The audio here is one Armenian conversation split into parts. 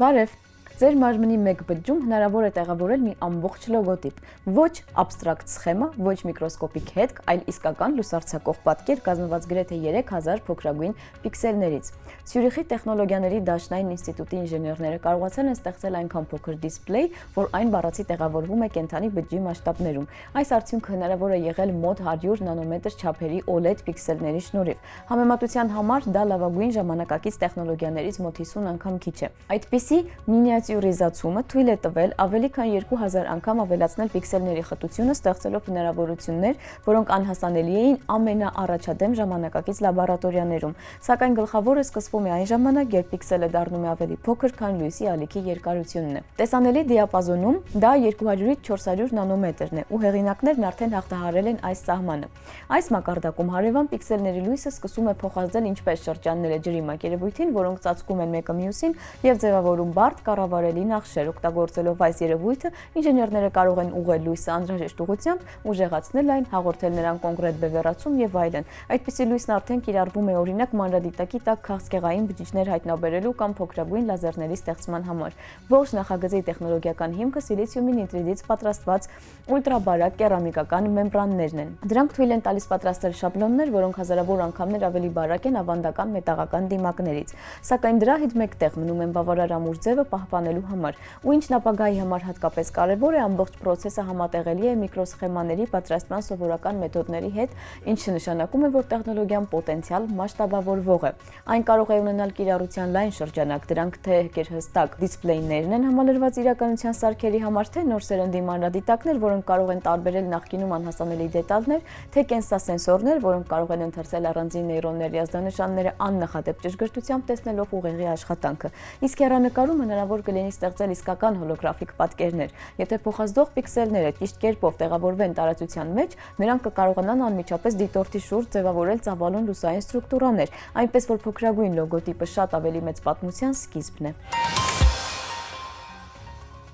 Բարև, ձեր մարմնի մեկ բջջում հնարավոր է տեղավորել մի ամբողջ լոգոտիպ, ոչ աբստրակտ սխեմա, ոչ միկրոսկոպիկ հետք, այլ իսկական լուսարձակող պատկեր կազմված գրեթե 3000 փոքրագույն պիքսելներից։ Ցյուրիխի տեխնոլոգիաների դաշնային ինստիտուտի ինժեներները կարողացել են ստեղծել այնքան փոքր դիսպլեյ, որ այն բառացի տեղավորվում է կենդանի բջջի մասշտաբներում։ Այս արդյունքը հնարավոր է եղել մոտ 100 նանոմետր չափերի OLED պիքսելների շնորհիվ։ Համեմատության համար դա լավագույն ժամանակակից տեխնոլոգիաներից մոտ 50 անգամ քիչ է։ Այդպիսի մինիատյուրիզացումը թույլ է տվել ավելի քան 2000 անգամ ավելացնել պիքսելների խտությունը, ստեղծելով հնարավորություններ, որոնք անհասանելի էին ամենաառաջադեմ ժամանակակից լաբորատորիաներում։ Սակայն գլխավորը սկսվում է այն ժամանակ, երբ պիքսելը դառնում է ավելի փոքր, քան լույսի ալիքի երկարությունն է։ Տեսանելի դիապազոնում դա 200-ից 400 նանոմետրն է, ու հեղինակներն արդեն հաղթահարել են այս սահմանը։ Այս մակարդակում հարևան պիքսելների լույսը սկսում է փոխազդել ինչպես շրջանները ջրի մակերևույթին, որոնք ծածկում են մեկը մյուսին եւ ձևավորում բարդ կառավարելի նախշեր։ Օգտագործելով այս երևույթը, ինժեներները կարող են ուղղել լույսը անհրաժեշտ ուղղությամբ, ուժեղացնել այն, հաղորդել նրան կոնկրետ բևեռացում եւ այլն։ Այդպիսի լույսն արդեն կիրառվում է օրինակ մանրադիտակի տակ քաղցկեղային բջիջներ հայտնաբերելու կամ փոքրագույն լազերների ստեղծման համար։ Ողջ նախագծի տեխնոլոգիական հիմքը սիլիցիումի նիտրիդից պատրաստված ուլտրաբարակ կերամիկական մեմբրաններն են։ Դրանք թույլ են տալիս պատրաստել շաբլոններ, որոնք հազարավոր անգամներ ավելի բարակ են ավանդական մետաղական դիմակներից, սակայն դրա հետ մեկտեղ մնում են բավարար ամուր ձևը պահպանելու համար։ Ու ինչն ապագայի համար հատկապես կարևոր է, ամբողջ process-ը համատեղելի է միկրոսխեմաների պատրաստման սովորական մեթոդների հետ, ինչը նշանակում է, որ տեխնոլոգիան պոտենցիալ մասշտաբավորվող է։ Այն կարող է ունենալ կիրառության լայն շրջանակ, դրանք թե գերհստակ դիսպլեյներն են համալրված իրականության սարքերի համար, թե նոր սերնդի մանրադիտակներ, որոնք կարող են տարբերել նախկինում անհասանելի դետալներ, թե կենսասենսորներ, որոնք կարող են ընթերցել առանձին նեյրոնների ազդանշանները աննախադեպ ճշգրտությամբ տեսնելով ուղեղի աշխատանքը։ Իսկ հեռանկարում հնարավոր կլինի ստեղծել իսկական հոլոգրաֆիկ պատկերներ։ Եթե փոխազդող պիքսելները ճիշտ կերպով տեղավորվեն տարածության մեջ, նրանք կկարողանան անմիջապես դիտորդի շուրջ ձևավորել ծավալուն լուսային ստրուկտուրաներ, այնպես որ փոքրագույն լոգոտիպը շատ ավելի մեծ պատմության սկիզբն է։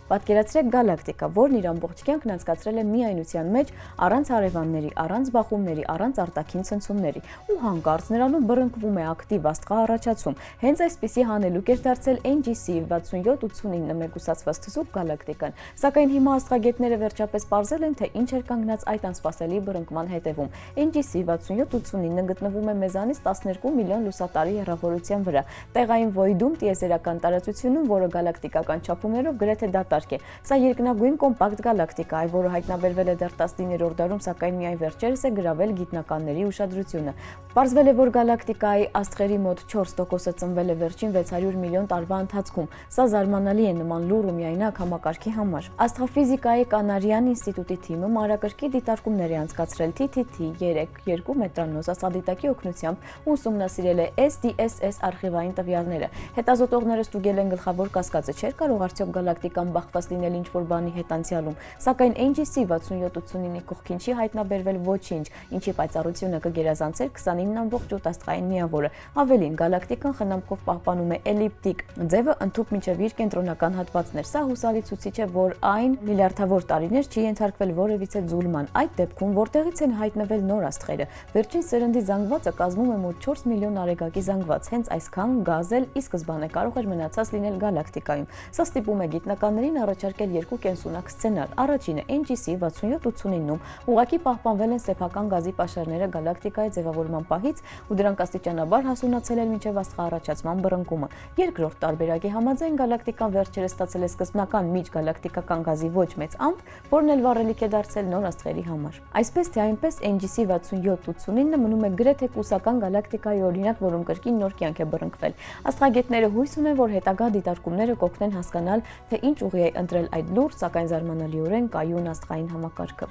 Պատկերացրեք գալակտիկա, որն իր ամբողջ կյանքն անցկացրել է միայնության մեջ, առանց հարևանների, առանց բախումների, առանց արտաքին ցնցումների, ու հանկարծ նրանում բռնկվում է ակտիվ աստղա առաջացում։ Հենց այսպիսի հանելուկ էր դարձել NGC 6789 մեկուսացված թզուկ գալակտիկան, սակայն հիմա աստղագետները վերջապես պարզել են, թե ինչ էր կանգնած այդ անսպասելի բռնկման հետևում։ NGC 6789 գտնվում է մեզանից 12 միլիոն լուսատարի հեռավորության վրա, տեղային վոիդում տիեզերական տարածությունում, որը գալակտիկական չափումներով գրեթե դատարկ է։ Սա երկնագույն կոմպակտ գալակտիկա է, որը հայտնաբերվել է դեռ 19-րդ դարում, սակայն միայն վերջերս է գրավել գիտնականների ուշադրությունը։ Պարզվել է, որ գալակտիկայի աստղերի մոտ 4%-ը ծնվել է վերջին 600 միլիոն տարվա ընթացքում։ Սա զարմանալի է նման լուռ ու միայնակ համակարգի համար։ Աստղաֆիզիկայի կանարյան ինստիտուտի թիմը մանրակրկիտ դիտարկումներ է անցկացրել TTT-3 2 մետրանոց աստղադիտակի օգնությամբ ու ուսումնասիրել է SDSS արխիվային տվյալները։ Հետազոտողները ստուգել են գլխավոր կասկածը՝ չէր կարող արդյոք գալակտիկան բախված լինել ինչ-որ բանի հետ անցյալում, սակայն NGC 6789-ի կողքին չի հայտնաբերվել ոչինչ, ինչի պայծառությունը կգերազանցեր 29.8 աստղային միավորը։ Ավելին, գալակտիկան խնամքով պահպանում է էլիպտիկ ձևը ընդհուպ մինչև իր կենտրոնական հատվածներ։ Սա հուսալի ցուցիչ է, որ այն միլիարդավոր տարիներ չի ենթարկվել որևիցե ձուլման։ Այդ դեպքում որտեղից են հայտնվել նոր աստղերը։ Վերջին սերնդի զանգվածը կազմում է մոտ 4 միլիոն արեգակի զանգված, հենց այսքան գազ էլ ի սկզբանե կարող էր մնացած լինել գալակտիկայում։ Սա ստիպում է գիտնականներին առաջարկել երկու կենսունակ սցենար։ Առաջինը NGC 6789-ում ուղղակի պահպանվել են սեփական գազի պաշարները գալակտիկայի ձևավորման պահից ու դրանք աստիճանաբար հասունացել են մինչև աստղաառաջացման բռնկումը։ Երկրորդ տարբերակի համաձայն գալակտիկան վերջերս ստացել է սկզբնական միջգալակտիկական գազի ոչ մեծ ամպ, որն էլ վառելիք է դարձել նոր աստղերի համար։ Այսպես թե այնպես NGC 6789-ը մնում է գրեթե կուսական գալակտիկայի օրինակ, որում կրկին նոր կյանք է բռնկվել։ Աստղագետները հույս ունեն, որ հետագա դիտարկումները կօգնեն հասկանալ, թե ինչ ուղի է ընտրել այդ լուր, սակայն զարմանալիորեն կայուն աստղային համակարգը։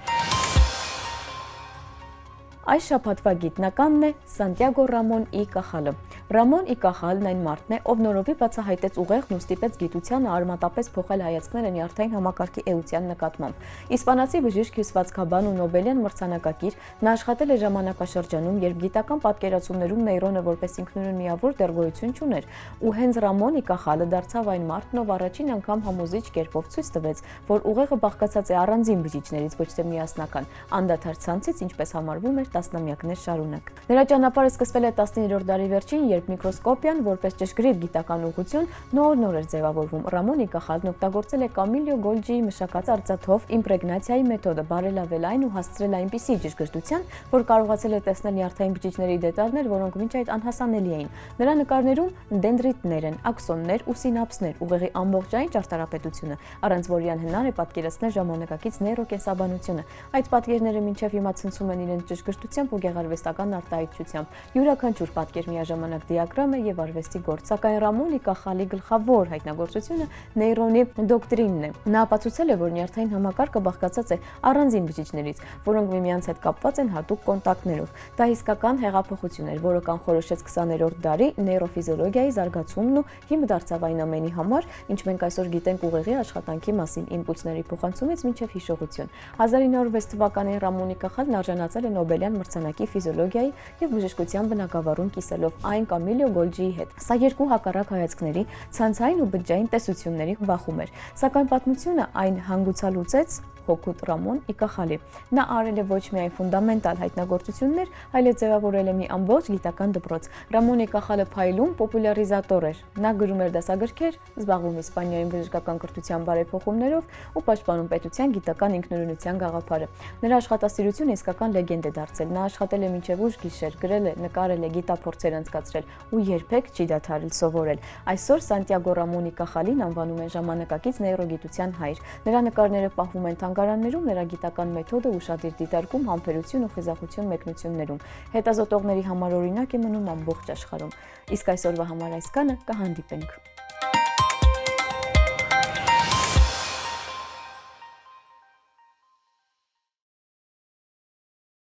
Այս շաբաթվա գիտնականն է Սանտիագո Ռամոն Ի Կախալը։ Ռամոն Ի Կախալն այն մարդն է, ով նորովի բացահայտեց ուղեղն ու ստիպեց գիտությանը արմատապես փոխել հայացքները նյարդային համակարգի էության նկատմամբ։ Իսպանացի բժիշկ, հյուսվածքաբան ու Նոբելյան մրցանակակիր, նա աշխատել է ժամանակաշրջանում, երբ գիտական պատկերացումներում նեյրոնը որպես ինքնուրույն միավոր դեռ գոյություն չուներ, ու հենց Ռամոն Ի Կախալը դարձավ այն մարդն, ով առաջին անգամ համոզիչ կերպով ցույց տվեց, որ ուղեղը բաղկացած է առանձին բջիջներից, ոչ թե միասնական, անդադար ցանցից, ինչպես համարվում էր տասնամյակներ շարունակ։ Նրա ճանապարհը սկսվել է 19-րդ դարի վերջին, երբ միկրոսկոպիան որպես ճշգրիտ գիտական ուղղություն նոր էր ձևավորվում։ Ռամոն Իկախալն օգտագործել է Կամիլիո Գոլջիի մշակած արծաթով իմպրեգնացիայի մեթոդը, բարելավել այն ու հասցրել այնպիսի ճշգրտության, որ կարողացել է տեսնել նյարդային բջիջների դետալներ, որոնք մինչ այդ անհասանելի էին։ Նրա նկարներում դենդրիտներ են, աքսոններ ու սինապսներ, ուղեղի ամբողջային ճարտարապետությունը, առանց որի անհնար է պատկերացնել ժամանակակից նեյրոկենսաբանությունը։ Այդ պատկերները մինչև հիմա ցնցում են իրենց ճշգրտությամբ ու գեղարվեստական արտահայտությամբ։ Յուրաքանչյուր պատկեր միաժամանակ դիագրամ է եւ արվեստի գործ, սակայն Ռամոն Իկախալի գլխավոր հայտնագործությունը նեյրոնի դոկտրինն է։ Նա ապացուցել է, որ նյարդային համակարգը բաղկացած է առանձին բջիջներից, որոնք միմյանց հետ կապված են հատուկ կոնտակտներով։ Դա իսկական հեղափոխություն էր, որը կանխորոշեց 20-րդ դարի նեյրոֆիզիոլոգիայի զարգացումն ու հիմք դարձավ այն ամենի համար, ինչ մենք այսօր գիտենք ուղեղի աշխատանքի մասին, իմպուլսների փոխանցումից մինչև հիշողություն։ 1906 թվականին Ռամոն Իկախալն արժանացել է Նոբելյան մրցանակի ֆիզիոլոգիայի եւ բժշկության բնագավառում կիսելով այն Կամիլիո Գոլջիի հետ։ Սա երկու հակառակ հայացքների, ցանցային ու բջջային տեսությունների բախում էր, սակայն պատմությունը այն հանգուցալուծեց հօգուտ Ռամոն Իկախալի։ Նա արել է ոչ միայն ֆունդամենտալ հայտնագործություններ, այլև ձևավորել է մի ամբողջ գիտական դպրոց։ Ռամոն Իկախալը փայլուն պոպուլյարիզատոր էր։ Նա գրում էր դասագրքեր, զբաղվում Իսպանիայում բժշկական կրթության բարեփոխումներով ու պաշտպանում պետության գիտական ինքնուրույնության գաղափարը։ Նրա աշխատասիրությունը իսկական լեգենդ է դարձել։ Նա աշխատել է մինչև ուշ գիշեր, գրել է, նկարել է, գիտափորձեր անցկացրել ու երբեք չի դադարել սովորել։ Այսօր Սանտիագո Ռամոն Իկախալին անվանում են ժամանակակից նեյրոգիտության հայր։ Նրա նկարները պահվում են թանգարաններում, նրա գիտական մեթոդը ուշադիր դիտարկում, համբերություն ու խիզախություն մեկնություններում։ Հետազոտողների համար օրինակ է մնում ամբողջ աշխարհում։ Իսկ այսօրվա համար այսքանը, կհանդիպենք։